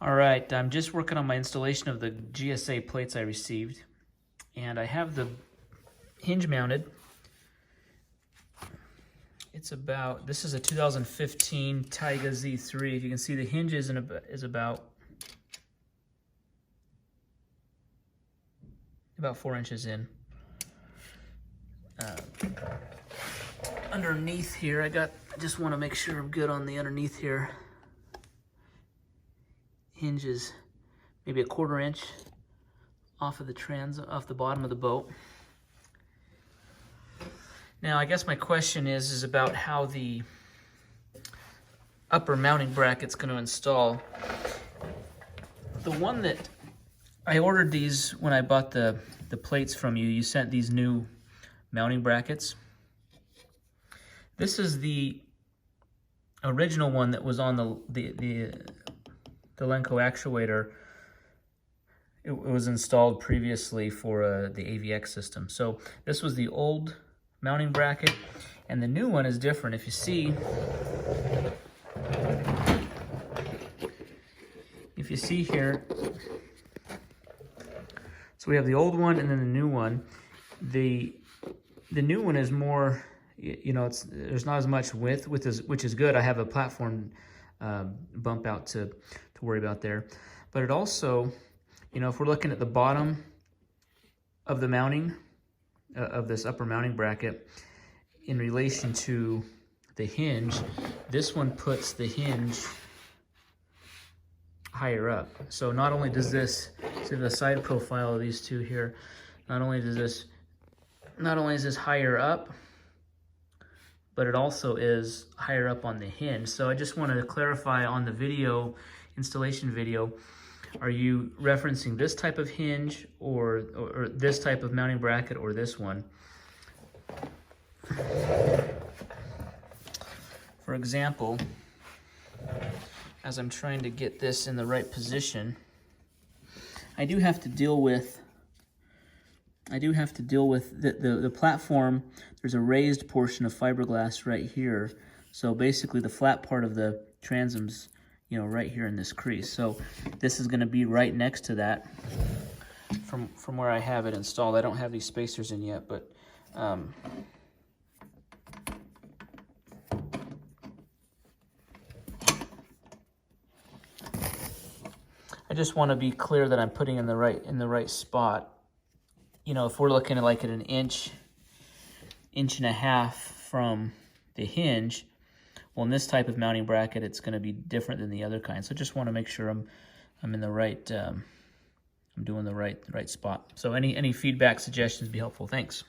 All right, I'm just working on my installation of the GSA plates I received, and I have the hinge mounted. This is a 2015 Taiga Z3. If you can see, the hinge is about 4 inches in. Underneath here, I just want to make sure I'm good on the underneath here. Hinge is maybe a 1/4 inch off of the bottom of the boat. Now, I guess my question is about how the upper mounting bracket's going to install. The one that I ordered, these when I bought the plates from you, you sent these new mounting brackets. This is the original one that was on the Lenco actuator. It was installed previously for the AVX system. So this was the old mounting bracket, and the new one is different. If you see here, so we have the old one and then the new one. The new one is more, there's not as much width, which is good. I have a platform bump out to worry about there. But it also, if we're looking at the bottom of the mounting, of this upper mounting bracket, in relation to the hinge, this one puts the hinge higher up. So not only does this, see the side profile of these two here, not only is this higher up, but it also is higher up on the hinge. So I just wanted to clarify on the installation video, are you referencing this type of hinge or this type of mounting bracket or this one? For example, as I'm trying to get this in the right position, I do have to deal with the platform. There's a raised portion of fiberglass right here. So basically the flat part of the transoms, right here in this crease. So this is going to be right next to that from where I have it installed. I don't have these spacers in yet, but I just want to be clear that I'm putting in the right spot. If we're looking at like at an inch and a half from the hinge, well, in this type of mounting bracket, it's going to be different than the other kind. So just want to make sure I'm in the right, I'm doing the right spot. So any feedback, suggestions would be helpful. Thanks.